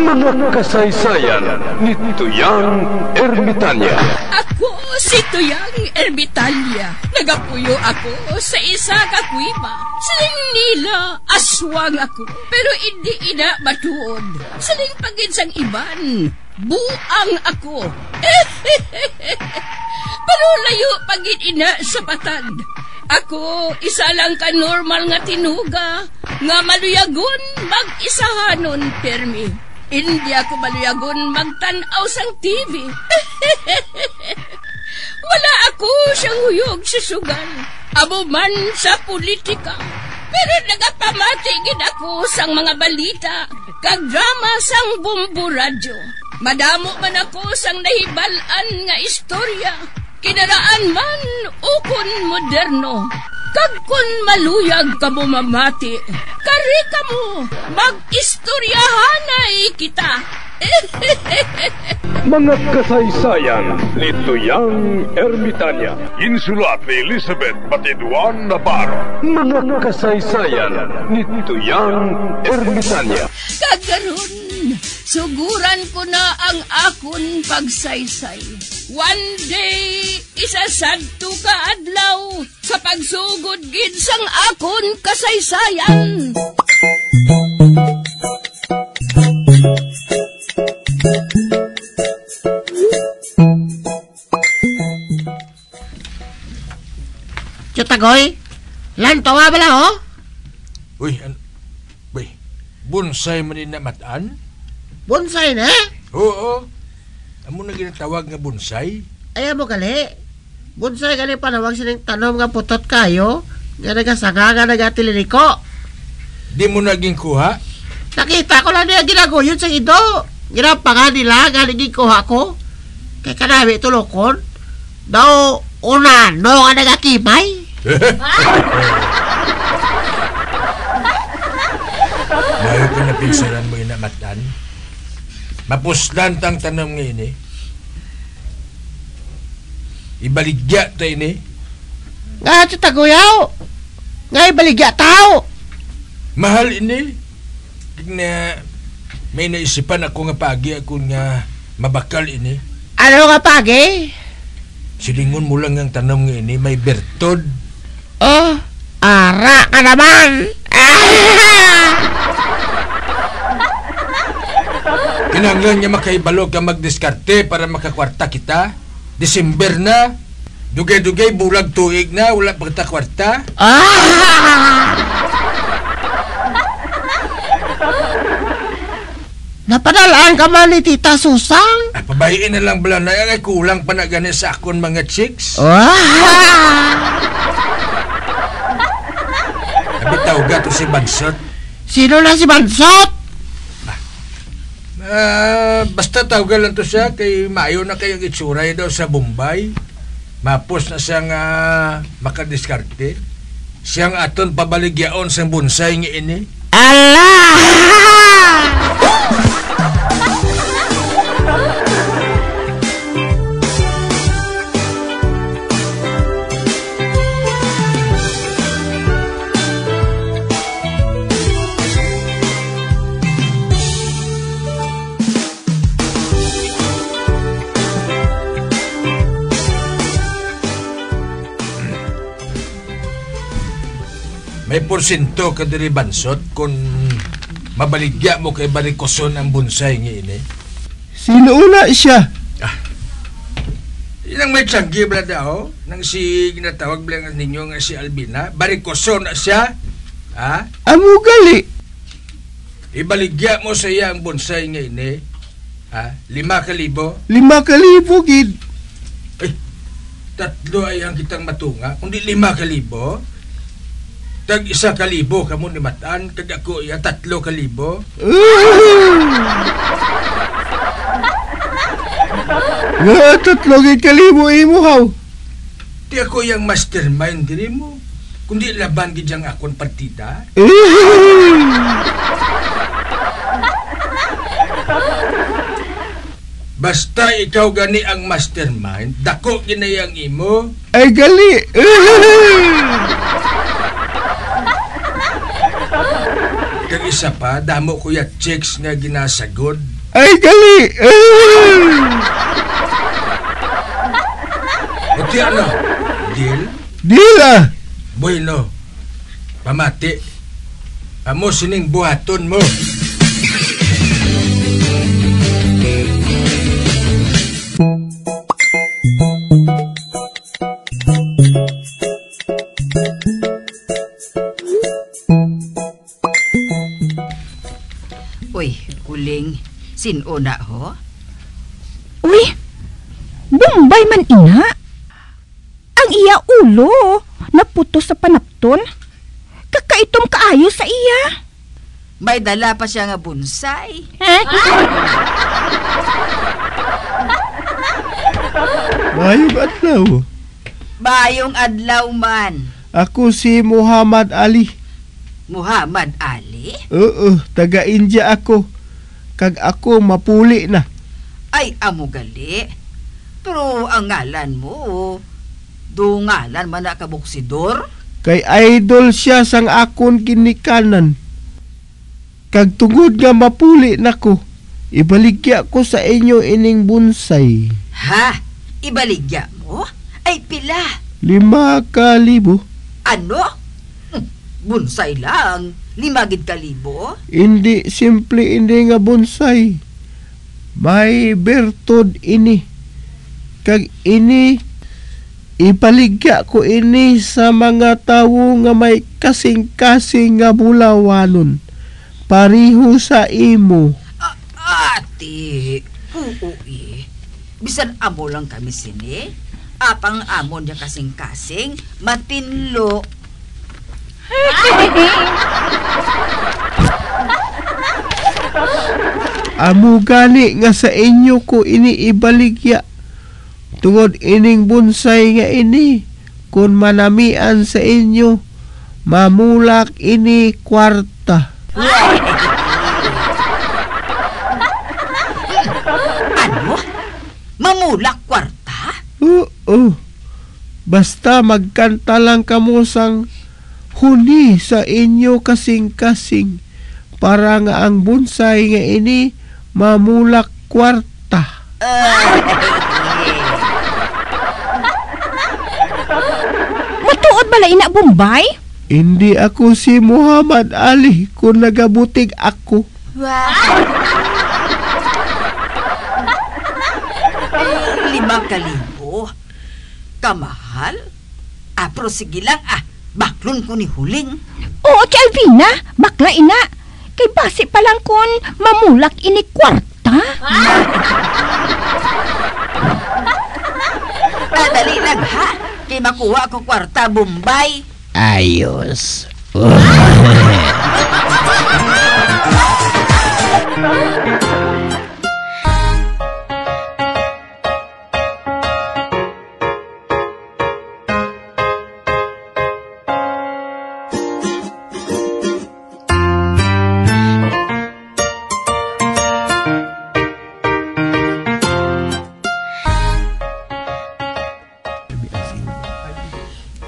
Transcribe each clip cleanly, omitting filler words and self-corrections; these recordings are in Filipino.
Mga kasaysayan ni Tuyang Ermitanya. Ako si Tuyang Ermitanya. Nagapuyo ako sa isa ka kuiba. Siling nila, aswang ako. Pero hindi ina matuod. Siling paginsang iban, buang ako. Pero layo pagin ina sa patad. Ako, isa lang ka normal nga tinuga, nga maluyagon mag-isahanon permi. Hindi ako maluyagon magtanaw sang TV. Wala ako siyang huyog sa sugal, abo man sa politika. Pero nagapamatagin ako sang mga balita, kag drama sang Bumbu Radyo. Madamo man ako sang nahibalan nga istorya, kinaraan man ukon moderno. Kag kun maluyag ka mo mamati, kari ka mo, mag-istoryahanay kita. Mga kasaysayan ni Tuyang Ermitanya. Insulat ni Elizabeth Batiduan Navarro. Mga kasaysayan ni Tuyang Ermitanya. Kagaron, suguran ko na ang akon pagsaysay. One day, isasadto ka adlaw sa pagsugod gid sang akon kasaysayan. Chutagoy, lantawa bala ho? Uy, bonsai man na matan? Bonsai na? Oo. Amo na ginatawag nga bonsai? Ayaw mo gali. Bonsai gali panawag sining tanom nga putot kayo, nga nagasanga nga nagatiliniko. Di mo naging kuha? Nakita ko lang niya ginaguyod sa ido. Ginapanga nila nga naging kuha ko. Kaya kanami tulokon. Daw, unano nga nagakimay. Mayo ko na pinsaran mo inamatan. Mapuslan tang tanong ngayon eh. Ibaligya tayo ni. Nga chutagoyaw. Nga ibaligya tao. Mahal ini. Na may naisipan ako nga pagi ako nga mabakal ini. Ano nga pagi? Silingon mo lang ang tanong nga ini, may bertod. Oh, ara ka naman. Kinanglan niya makaibalog ka magdiskarte para makakwarta kita. December na. Dugay-dugay, bulag tuig na, wala pagtakwarta. Napadalaan ka man ni Tita Susang? Pabayin na lang bala na yan, ay kulang pa na gani sa akon mga chicks. Nabitaw ga to si Bansot. Sino na si Bansot? Basta tawagan lang to siya, kay maayo na kayong itsuray daw sa Bombay. Mapos na siyang makadiskarte. Siyang aton pabaligyaon sa bonsai nga ini. Allah! May porsyento ka diri Bansot kung mabaligya mo kay barikoson ang bonsai nga ini. Sino una siya? Inang may tiyanggi bala daw, nang si ginatawag bala ninyo nga si Albina, barikoson na siya. Amo gali. Ibaligya mo sa iya ang bonsai nga ini. 5,000. 5,000 gid. Ay, 3 ay ang kitang matunga. Kundi 5,000. Tag 1,000 kamo ni Matan, kag ako 3,000. Nga 3,000 imo haw. Di ako yung mastermind diri mo. Kundi laban gid ang akon partida. Basta ikaw gani ang mastermind, dako ginayang imo. Ay gali. Kag isa pa, damo ko ya checks nga ginasagod. Ay, gali! Buti ano? Deal? Dila! Bueno. Pamati. Amo sining buhaton mo. Uy, kuling. Sino na ho? Uy, Bombay man ina. Ang iya ulo, naputos sa panapton. Kakaitom kaayo sa iya. May dala pa siya nga bonsai. Mayong adlaw. Bayong adlaw man. Ako si Muhammad Ali. Muhammad Ali? Oo, taga-India ako. Kag ako mapuli na. Ay, amo gali. Pero ang ngalan mo, do ngalan man na kabuksidor? Kay idol siya sang akon kinikanan. Kag tungod nga mapuli nako, ibaligya ko sa inyo ining bonsai. Ha? Ibaligya mo? Ay, pila? 5,000. Ano? Bonsai lang. 5,000? Hindi simple ini nga bonsai. May bertod ini. Kag ini ipaligya ko ini sa mga tawo nga may kasing-kasing nga bulawanon. Pariho sa imo. Ate, oo Bisan amo lang kami sini. Apang amo niya kasing-kasing, matinlo. Amo gani nga sa inyo ko ini ibaligya. Tungod ining bonsai nga ini, kung manamian sa inyo, mamulak ini kwarta. Ano? Mamulak kwarta? Oo. Basta magkanta lang kamo sang huni sa inyo kasing-kasing para nga ang bonsai nga ini mamulak kwarta. Matuod bala ina Bombay? Hindi ako si Muhammad Ali kung nagabutig ako. Wow. 5,000? Kamahal? Pero sige lang baklon ko ni huling. Oo, ti Alvina, bakla ina. Kay basi pa lang kun mamulak ini kwarta. Dali lang ha. Kay makuha ko kwarta Bombay. Ayos.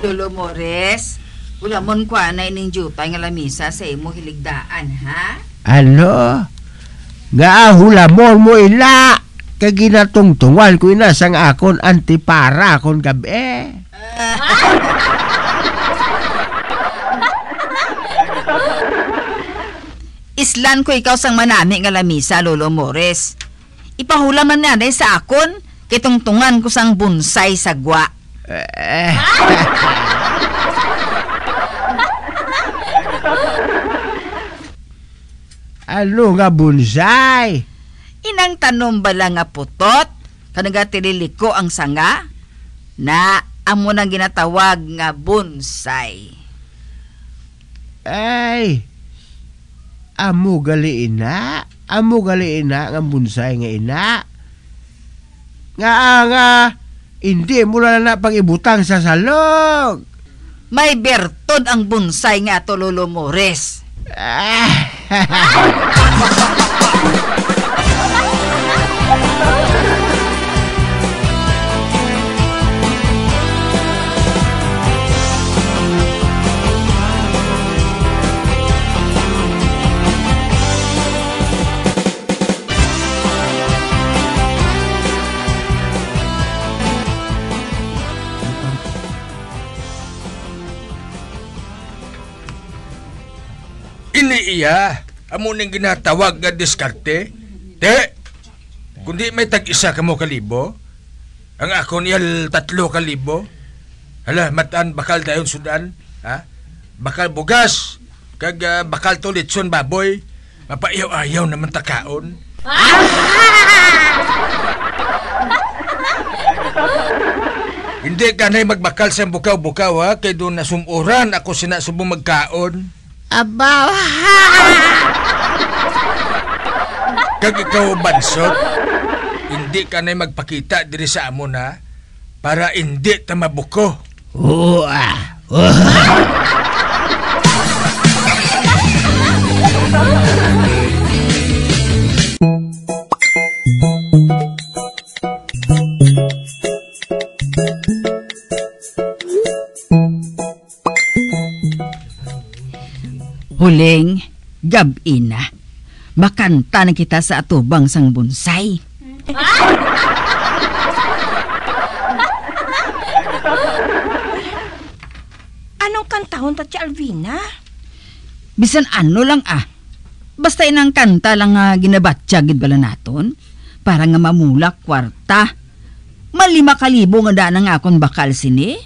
Lolo Mores, wala mon kwa na ining jutay nga lamisa sa imo hiligdaan, ha? Ano? Nga hulamon mo ila. Kay ginatungtungan ko ina sang akon antipara kon gabi. Islan ko ikaw sang manami nga lamisa, Lolo Mores. Ipahula man na sa akon, kay tungtungan ko sang bonsai sa gwa. Ano nga bonsai? Inang tanom bala nga putot, kanaga tililiko ang sanga, na amo nang ginatawag nga bonsai. Ay, amo gali ina nga bonsai nga ina. Nga, hindi mo na pag-ibutang sa salog. May bertod ang bonsai nga to, Lolo Mores. iya. Amo ning ginatawag nga diskarte. Te, kundi may tag-isa ka mo kalibo, ang ako niyal 3,000. Hala, mataan bakal dayon sudan, ha? Bakal bugas, kag bakal to litson baboy, mapaiyaw-ayaw naman takaon. Hindi ka na'y magbakal sa bukaw-bukaw, ha? Kaya doon nasumuran ako sinasubong magkaon. Aba, Kag ikaw, Bansot, hindi ka na'y magpakita diri sa amon, ha? Para hindi ta mabuko. oo Huling, gabi na. Makanta na kita sa atubang sang bonsai. Anong kantahon ta, Tia Alvina? Bisan ano lang Basta inang kanta lang nga ginabatsyagid bala naton. Para nga mamulak kwarta. 5,000 nga daan nga akong bakal sini.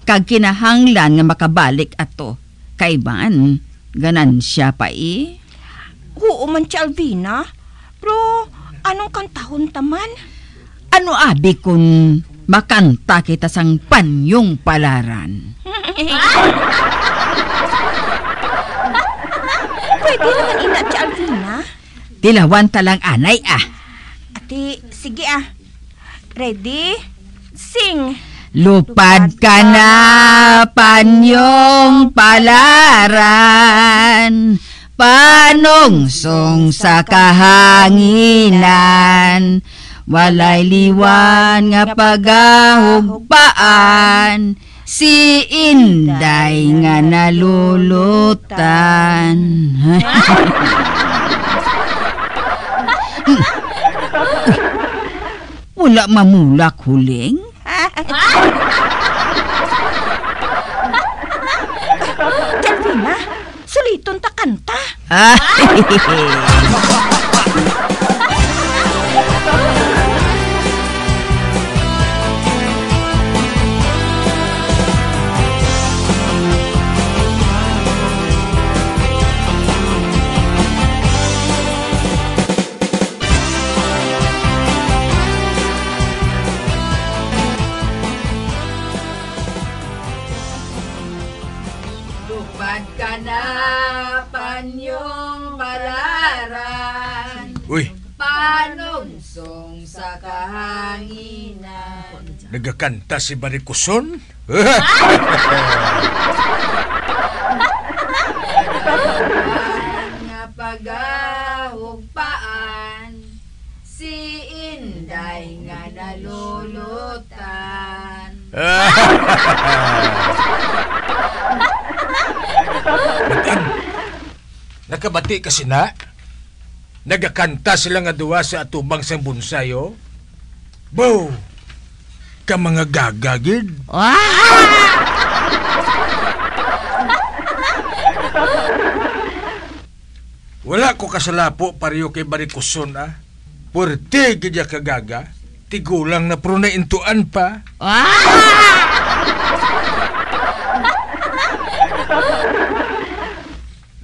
Kag kinahanglan nga makabalik ato. Kaiban, ganansya pa Oo man, Tia Alvina. Pero anong kantahon taman? Ano abi kun makanta kita sang Panyong Palaran? Pwede naman ina, Tia Alvina. Tilawan talang anay Ati, sige Ready? Sing. Lupad ka na, Panyong Palaran, panungsong sa kahanginan, walay liwan nga pagahugpaan, si Inday nga nalulutan. Wala mamulak, Huling? Alvina, suliton ta kanta. Lupad ka na, Panyong Palaran, Uy, panungsong sa kahanginan. nagakanta si Barikuson? Nga pagahugpaan, si Inday nga nalulutan. Matan, nakabati kasi na? Nagakanta sila nga duwa sa atubang sang bunsayo? Bow! Ka mga gagagid? Wala ko kasalapo pariyo kay Barikuson, Purti gidya kagaga, tigulang na pero naintuan pa.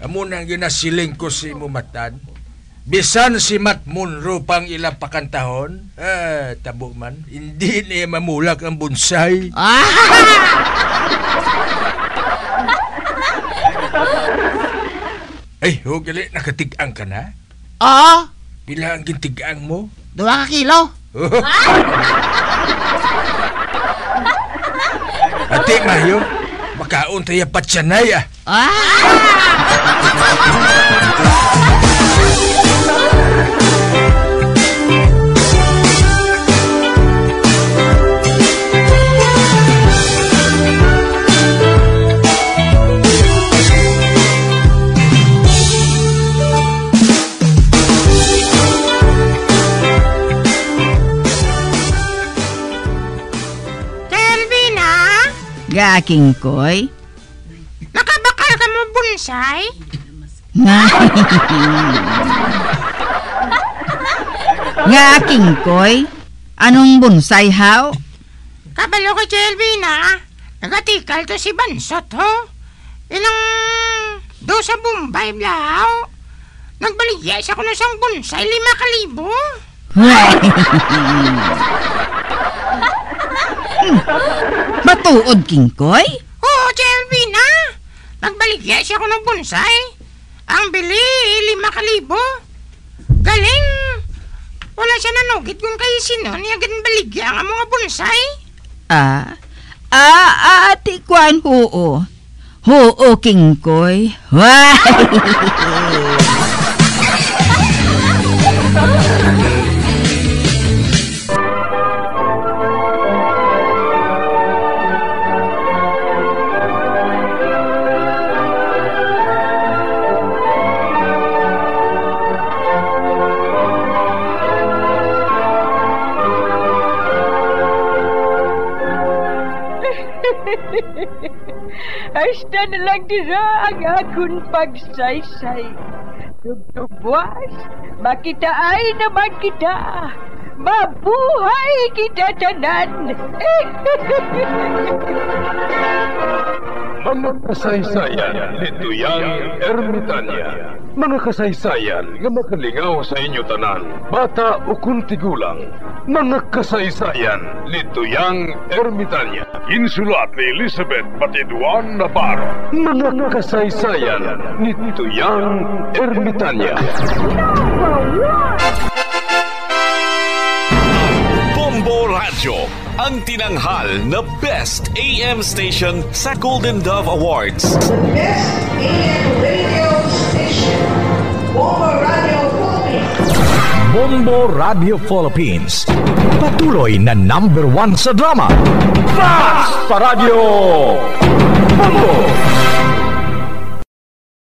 Amo nang ginasiling ko si Mumatan. Bisan si Matt Monroe pang ilang pakantahon, tabo man, hindi niya mamulak ang bonsai. Ay, gali, nakatigang ka na? Oo, Pila ang gintigang mo? 2 kilo. Ate, Mayo, makaon tayo patsanay, Gaking koy, Nakabakal ka mo bonsai? Nga, Kingkoy, anong bonsai, how? Kabalo ka, Jelvina. Nagatikal to si Bansot, ho? Ilang do sa Bombay, blahaw. Nagbaligya siya ko na siyang bonsai, 5,000. Matuod, Kingkoy? Oo, Jelvina. Nagbaligya siya ko ng bonsai. Ang bili, 5,000. Galing. Wala siya nanugit kung kayo sino niya ganun baligya ang mga bonsai. Ati Kwan, oo. Oo, Kingkoy. Hasta na lang dira ang akong pagsaysay. Tugtugwas, makitaan naman kita. Mabuhay kita tanan. Mga kasaysayan ni Tuyang Ermitanya. Mga kasaysayan nga makalingaw sa inyo tanan, bata o kuntigulang. Mga kasaysayan ni Tuyang Ermitanya. Insulat ni Elizabeth Batiduan Navarro. Mga kasaysayan ni Tuyang Ermitanya. Bombo Radio, ang tinanghal na Best AM Station sa Golden Dove Awards. Best AM Radio Station, Bombo Radio Philippines. Bombo Radio Philippines, patuloy na #1 sa drama. Fast pa Radio! Bombo!